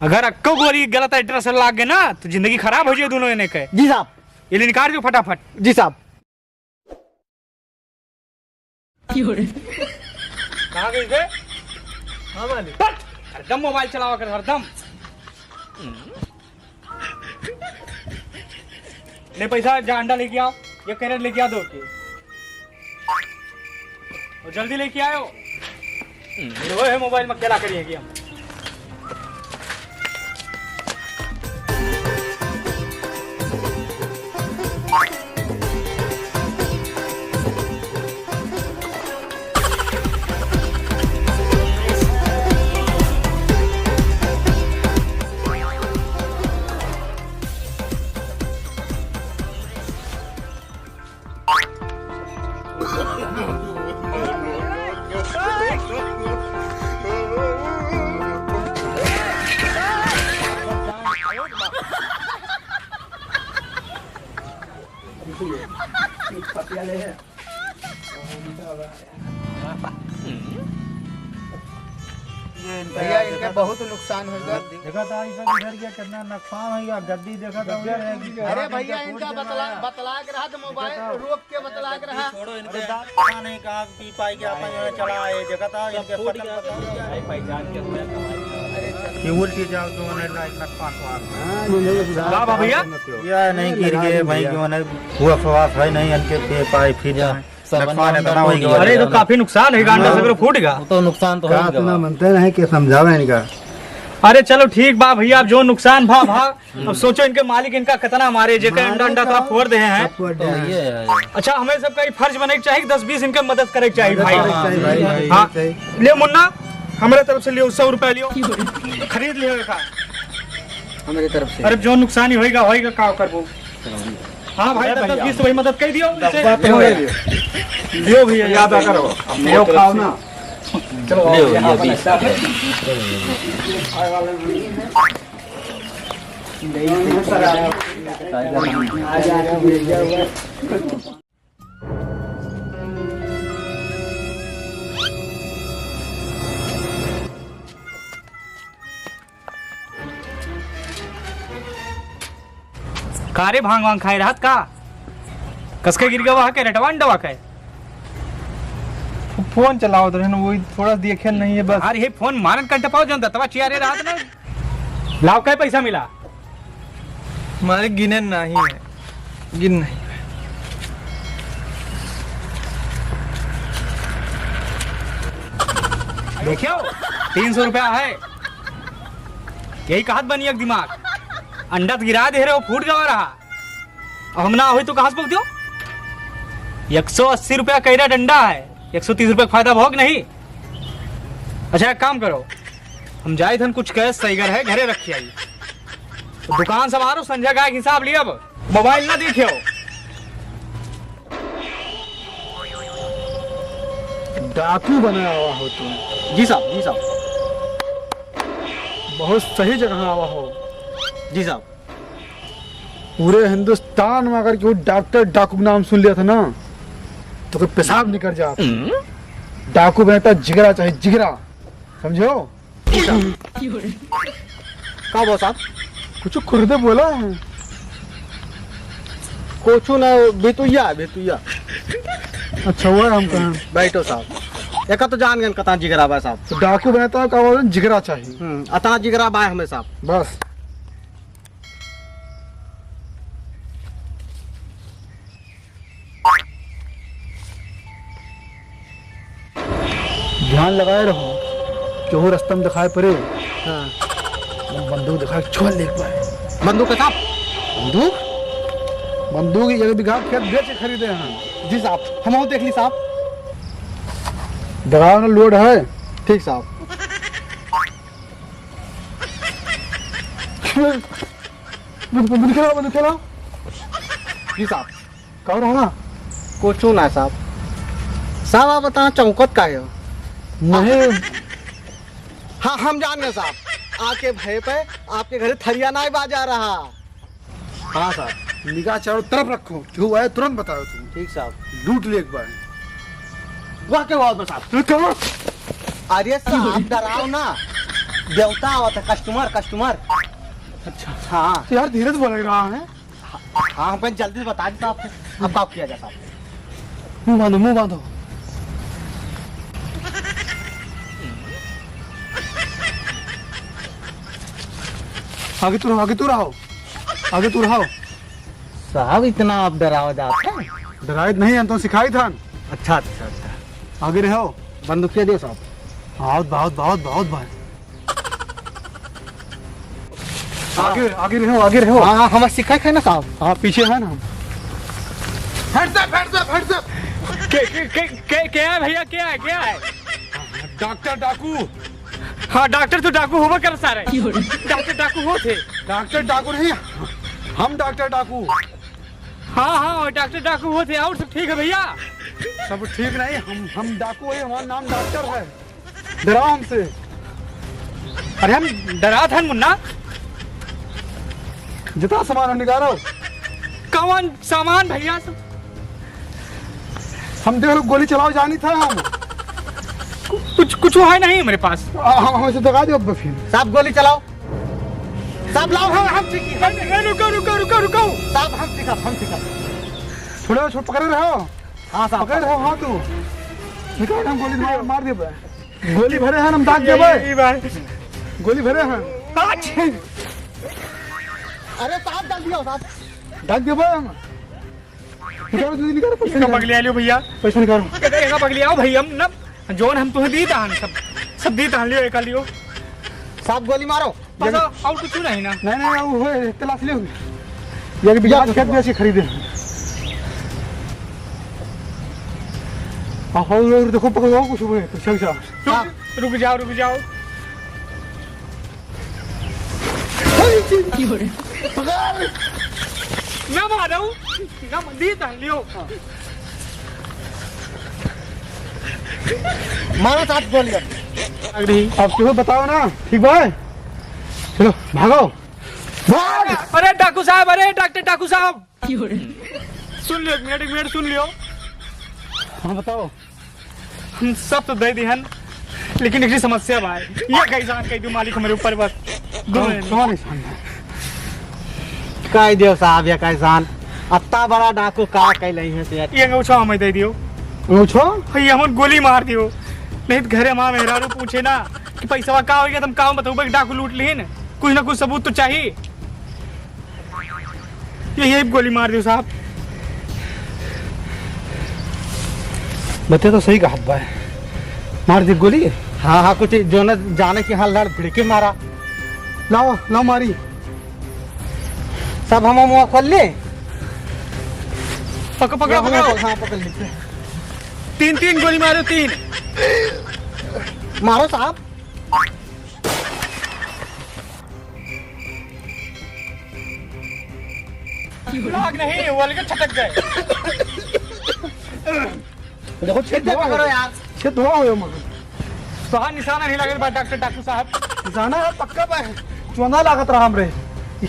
अगर अक्को गोरी गलत एड्रेस लाग गए ना तो जिंदगी खराब हो जाए दोनों ने कहे। जी साहब। ये निकाल दो फटाफट। जी साहब। कहाँ गई थे? हाँ मालिक। हरदम मोबाइल चलावा कर हरदम। ले पैसा जा अंडा लेके आओ, ये कैरेट लेके आ दो के। और जल्दी लेके आयो। वो है मोबाइल में क्या करिए हम। भैया इनका बहुत नुकसान होगा। देखा था इधर क्या कितना नुकसान होगा। गड्डी देखा था उधर है। अरे भैया इनका बतला के रहा तो मोबाइल रोक के बतला के रहा। छोड़ो इनके पता नहीं कहाँ पी पाई के अपन यहाँ चला आए। देखा था इनके ये उल्टी जाओ जो उन्हें नुकसान हुआ भैया यह नहीं गिर गए भाई क्यों हुआ फवास है नहीं इनके पे पाए फिर अरे तो काफी नुकसान है। अंडा सगरो फूट गया तो नुकसान तो होगा। मनते नहीं कि समझावे इनका। अरे चलो ठीक बा भैया, अब जो नुकसान भा अब सोचो इनके मालिक इनका कितना मारे जेकर अंडा अंडा तो फोड़ दे हैं। अच्छा हमें सबका ये फर्ज बने चाहिए 10-20 इनके मदद करे चाहिए भाई। हाँ ले मुन्ना हमारे तरफ से लियो 100 रुपया लियो खरीद लियो हमारी तरफ से। अरे जो नुकसान होगा का करबो। हाँ भाई 10-20 वही मदद कर दियो। लियो भैया याद आ करो लियो खाओ ना। चलो कारे भांग वांग खाए रात का कसके गिर गया वहां के रटवान दवा के फोन चलाओ तो वो थोड़ा देखे नहीं है बस। अरे ये फोन मारन कंटे पाओ जो दतवा चियारे रात ना लाव का पैसा मिला हमारे गिने नहीं है गिन नहीं देखियो 300 रुपया है। यही कहत बनी एक दिमाग अंडा तो गिरा दे रहे हो फूट गवा रहा अब हम ना हो तो कहां से पक दियो। 180 रुपया कैरा डंडा है 130 रुपया फायदा भोग नहीं। अच्छा एक काम करो हम जाए धन कुछ कैश सहीगर है घरे रखी आई तो दुकान संभालो संजय का हिसाब लिया। अब मोबाइल ना देखियो। डाकू बनाया हुआ हो तुम। जी साहब बहुत सही जगह आवा हो। जी साहब पूरे हिंदुस्तान में अगर कोई डॉक्टर डाकू नाम सुन लिया था ना तो कोई पेशाब निकल जाता। डाकू बनता जिगरा चाहिए जिगरा समझो। का बोल साहब कुछ खुर्दे बोला है कोचू ना बेतुया बेतुया। अच्छा हुआ हम कहा बैठो साहब एक तो जान गन कता जिगरा बा साहब। तो डाकू बनता का बोल जिगरा चाहिए। अता जिगरा बा हमें साहब बस ध्यान लगाए रहो कि वो रास्ते में दिखाई पड़े। हाँ बंदूक दिखा छोड़ ले पाए। बंदूक का साहब बंदूक एक बिघा खेत बेच के खरीदे हैं। जी साहब हम देख ली साहब। दगाव ना लोड है। ठीक साहब बंदूक चला जी साहब कहो रहा कोचू ना साहब आप बता चौकत का है नहीं। हाँ हम जान गए साहब आपके भय पे आपके घर थरिया ना बाजा रहा। हाँ साहब निगाह चारों तरफ रखो क्यों आए तुरंत बताओ तुम। ठीक साहब लूट ले एक बार। वाह के बाद साहब अरे साहब डराओ ना देवता आवा था, कस्टमर कस्टमर। अच्छा हाँ तो यार धीरे से बोल रहा है। हाँ, हम जल्दी बता देता आपको। अब क्या किया जाता है? मुंह बांधो, मुंह बांधो। आगे तू रहो, आगे तू रहो, आगे तू रहो। साहब इतना आप डरावा जाते हैं? डराए नहीं, हम तो सिखाई था। अच्छा अच्छा अच्छा। आगे रहो। बंदूक दे साहब। बहुत बहुत बहुत बहुत बहुत। आगे आगे रहो, आगे रहो। हाँ हमें सिखाए थे ना साहब। हाँ पीछे है ना। क्या है भैया, क्या है क्या है? डॉक्टर डाकू। हाँ डॉक्टर तो डाकू होगा कर सारे। डॉक्टर डाकू हो थे। डॉक्टर डाकू नहीं, हम डॉक्टर डाकू। हाँ हाँ डॉक्टर डाकू हो थे। और सब ठीक है भैया? सब ठीक नहीं, हम डाकू है, हमारा नाम डॉक्टर है। डराओ हमसे। अरे हम डरा था मुन्ना। जितना सामान हम निकालो। कौन सामान भैया? सब हम देख लो, गोली चलाओ जानी था हम। कुछ कुछ है नहीं मेरे पास। हम हमें दिखा दो अब फिर। साहब गोली चलाओ। साहब लाओ। हम रुको रुको रुको रुको। साहब हम सिखा। छोड़ो, छोड़ पकड़े रहो। हाँ साहब पकड़े रहो। हाँ तू निकाल, हम गोली मार दे। गोली भरे हैं, हम दाग दे भाई। गोली भरे हैं। अरे साहब डाल दिया साहब। दाग दे भाई। हम निकालो, जल्दी निकालो। पैसा निकालो। पगलिया लियो भैया, पैसा निकालो। पगलिया भाई। हम न जोन हम तुम्हें दी था, सब दी था। लियो एक लियो। साहब गोली मारो। बस और कुछ नहीं ना। नहीं नहीं, वो है तलाश ले। ये कि बिहार खेत में खरीदे। और देखो पकड़ो कुछ हुए तो चल जाओ। रुक जाओ रुक जाओ। ना मारो ना, दी था लियो। मारो साहब गोली। अब तुम्हें बताओ ना। ठीक भाई, चलो भागो। भाग। अरे डाकू साहब, अरे डॉक्टर डाकू साहब, सुन लियो। एक मिनट सुन लियो। हाँ बताओ। हम सब तो दे दी हन, लेकिन एक समस्या भाई। ये कैसा कह दू मालिक हमारे ऊपर बस। कौन इंसान? कह दियो साहब या कैसान अत्ता बड़ा डाकू का कह नहीं है यार। ये अंगूठा हमें दे दियो। पूछो। ये हम गोली मार दियो, नहीं तो घरे माँ मेहरारू पूछे ना कि पैसा का हो गया, तुम का बताओ डाकू लूट ली न। कुछ ना कुछ सबूत तो चाहिए। यही गोली मार दियो साहब। बते तो सही कहा भाई। मार दी गोली। हाँ हाँ कुछ जो न जाने की हाल लड़ भिड़ के मारा। लाओ लाओ मारी। सब हम मुँह खोल ले। पकड़ो पकड़ो पकड़ो। हाँ पकड़ लीजिए। तीन गोली मारो, 3। मारो साहब। लाग नहीं, वो अलग छटक गए। देखो छेद इधर पकड़ो यार। छेद हुआ हो मगर तो हाँ निशाना नहीं लगे डॉक्टर डाकू साहब। निशाना है पक्का पे। चौंधा लागत रहा हमरे।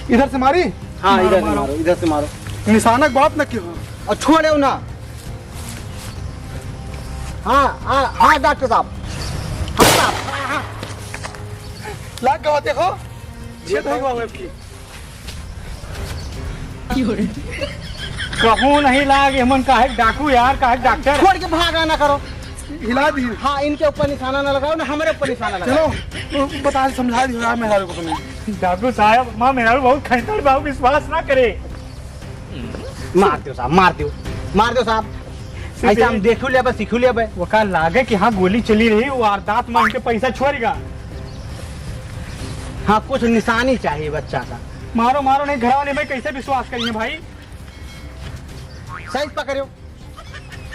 इधर से मारी। हाँ इधर से मारो, इधर से मारो। निशाना की बात न क्यों। और छोड़े ना। हाँ हाँ हाँ डॉक्टर साहब। हाँ साहब। हाँ लाग गवा देखो। छेद हुआ है आपकी। कहूँ नहीं लागे हमन का है डाकू यार, का है डॉक्टर। छोड़ के भागा ना करो। हिला दी। हाँ इनके ऊपर निशाना ना लगाओ ना, हमारे ऊपर निशाना लगाओ। चलो बता समझा दियो यार मेहरारू को तुम्हें। डाकू साहब माँ मेहरारू बहुत खैतर बाबू, विश्वास ना करे। मार दो साहब, मार दो, मार दो साहब। ऐसा हम देखू ले बस सीखू ले बे। वो का लागे कि हाँ गोली चली रही, वो वारदात में इनके पैसा छोड़ेगा। हाँ कुछ निशानी चाहिए बच्चा का। मारो मारो, नहीं घर वाले भाई कैसे विश्वास करेंगे भाई। सही पकड़ो।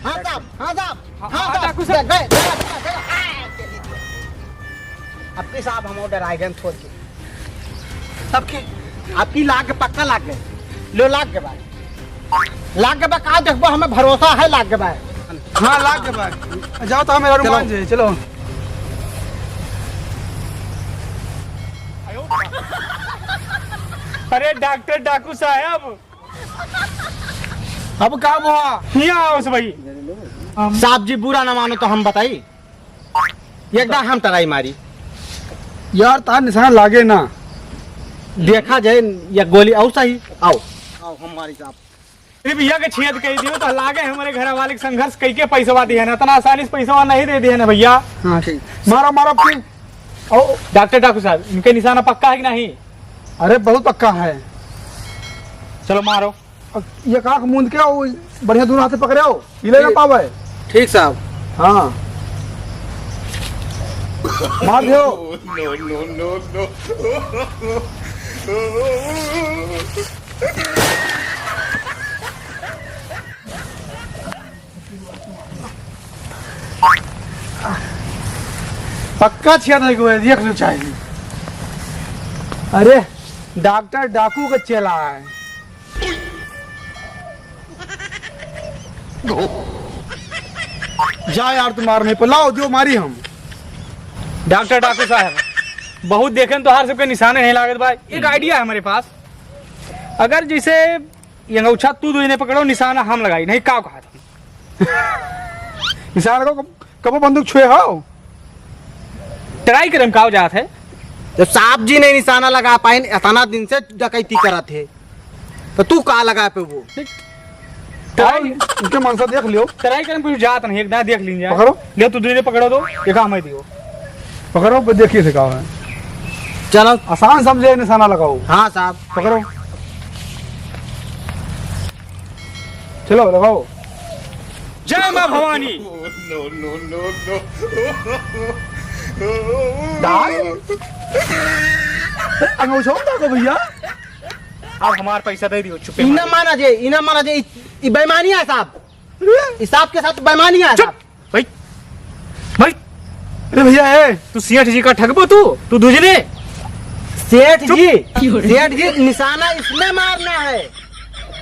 हाँ साहब, हाँ साहब, हाँ, हाँ साहब। डाकू साहब। गए। आपके साहब हम ऑर्डर आए गए छोड़ के। सबके आपकी लाग पक्का लाग गए। लो लाग के बाद। लाग के बाद कहा देखो हमें भरोसा है लाग के बाद। हाँ लाग के बाद जाओ तो हम मेहरारू मान जाए। चलो अरे डॉक्टर डाकू साहब अब काम हुआ। यहाँ आओ से भाई। साहब जी बुरा ना मानो तो हम बताई। एकदम हम तराई मारी। यार तार निशाना लागे ना। देखा जाए या गोली आओ सही आओ आओ हमारी साहब अरे भैया के छेद कही दियो तो लागे हमारे घर वाले के संघर्ष कई के पैसवा दिए ना, इतना आसानी से पैसवा नहीं दे दिए ना भैया। हाँ ठीक, मारो मारो फिर। ओ डॉक्टर ठाकुर साहब इनके निशाना पक्का है कि नहीं? अरे बहुत पक्का है। चलो मारो। अब ये काख मूंद के वो बढ़िया दोनों हाथ से पकड़े हो, हिले ना पावे। ठीक साहब। हाँ मार दियो। पक्का छेद है को देख लो चाहिए। अरे डॉक्टर डाकू का चला है। जा यार तुम मारने पर लाओ जो मारी हम। डॉक्टर ठाकुर साहब बहुत देखे तो हर सबके निशाने नहीं लागत भाई। एक आइडिया है हमारे पास, अगर जैसे ये अंगूठा तू दो इन्हें पकड़ो निशाना हम लगाई नहीं का कहा निशान को कब बंदूक छुए हो। ट्राई करम का जात है। जब साहब जी ने निशाना लगा पाए इतना दिन से डकैती करा थे तो तू कहा लगा पे वो उनके मनसा देख लियो। ट्राई करम कुछ जात नहीं, एक दांत देख लीजिए। पकड़ो ले तू दूसरे पकड़ो दो एक हमें दियो। पकड़ो पर देखिए से कहा है। चलो आसान समझे निशाना लगाओ। हाँ साहब पकड़ो चलो लगाओ। जय मां भवानी। अंगूठा को भैया अब हमारा पैसा दे दियो। चुप इना माना जे ये बेईमानी है साहब। इस साहब के साथ बेईमानी है साहब। भाई भाई अरे भैया है तू सेठ जी का ठगबो तू दूसरे सेठ जी निशाना इसमें मारना है।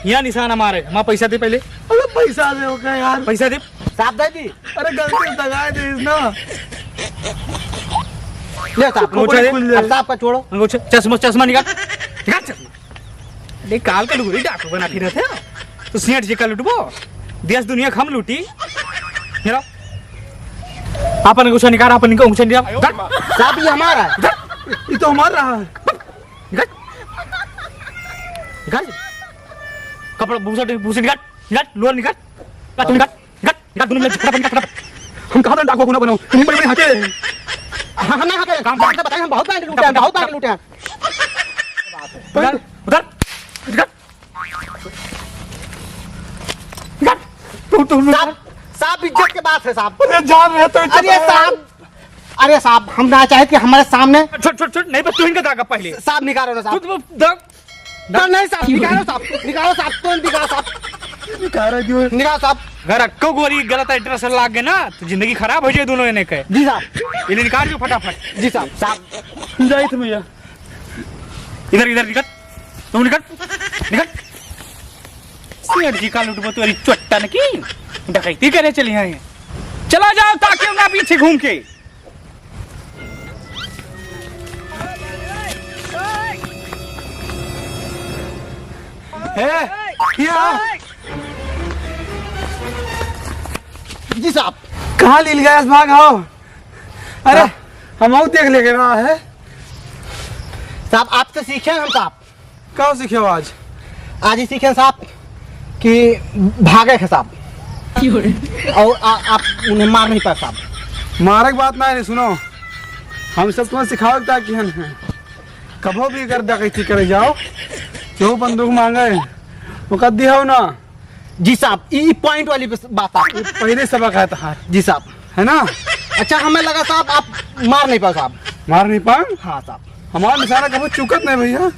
यहाँ निशाना मारे माँ पैसा दे पहले। अरे पैसा दे हो क्या यार। पैसा दे साहब दे दी। अरे गलती से दगा दे ना। ले साहब अंगूठा दे। अब साहब का छोड़ो। अंगूठा चश्मा निकाल चश्मा। अरे काल का लुगड़ी डाकू बना फिर थे तो सेठ जी का लुटबो देश दुनिया हम लूटी। मेरा अपन अंगूठा निकाल अपन का अंगूठा निकाल। साहब ये हमारा है। ये तो हमारा रहा है। निकाल कपड़ा भूसा निकाल लोअर निकाल दोनों में हम कहा था डाकू को ना बनाओ तुम बड़े हटे। हम नहीं हटे काम बताए हम बहुत बैंक लूटे हैं बहुत बैंक लूटे हैं। उधर साहब इज्जत के बात है साहब। जान रहे तो अरे साहब हम ना चाहे कि हमारे सामने छोट नहीं बस तू इनका दागा पहले साहब निकालो ना साहब। नहीं साहब निकालो साहब तो निकालो साहब निकालो साहब। घर अक्को गोरी गलत एड्रेस लाग गए ना तो जिंदगी खराब हो जाए दोनों ने कहे। जी साहब इन्हें निकाल दो फटाफट। जी साहब जाए थे भैया इधर निकल तुम निकल सेठ जी का लुटबो तो चट्टन की डकैती करे चली हैं। चला जाओ ताकि ना पीछे घूम के। जी साहब कहाँ लील गया भाग आओ। अरे हम देख लेके रहा है साहब आपसे सीखे हम साहब। कब सीखे हो आज ही सीखे साहब कि भागे के साहब और आप उन्हें मार नहीं पाए साहब। मारे की बात ना है सुनो हम सब तुम्हें सिखाओ ताकि हम कभो भी कर डकैती करे जाओ जो बंदूक मांगे वो कर दिया हो ना। जी साहब ये पॉइंट वाली बात है। पहले सबक है तहार जी साहब है ना। अच्छा हमें लगा साहब आप मार नहीं पाओ साहब। मार नहीं पाए हाँ साहब हमारा निशाना कभी चुकत नहीं भैया।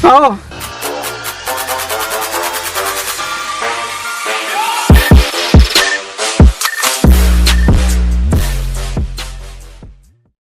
आओ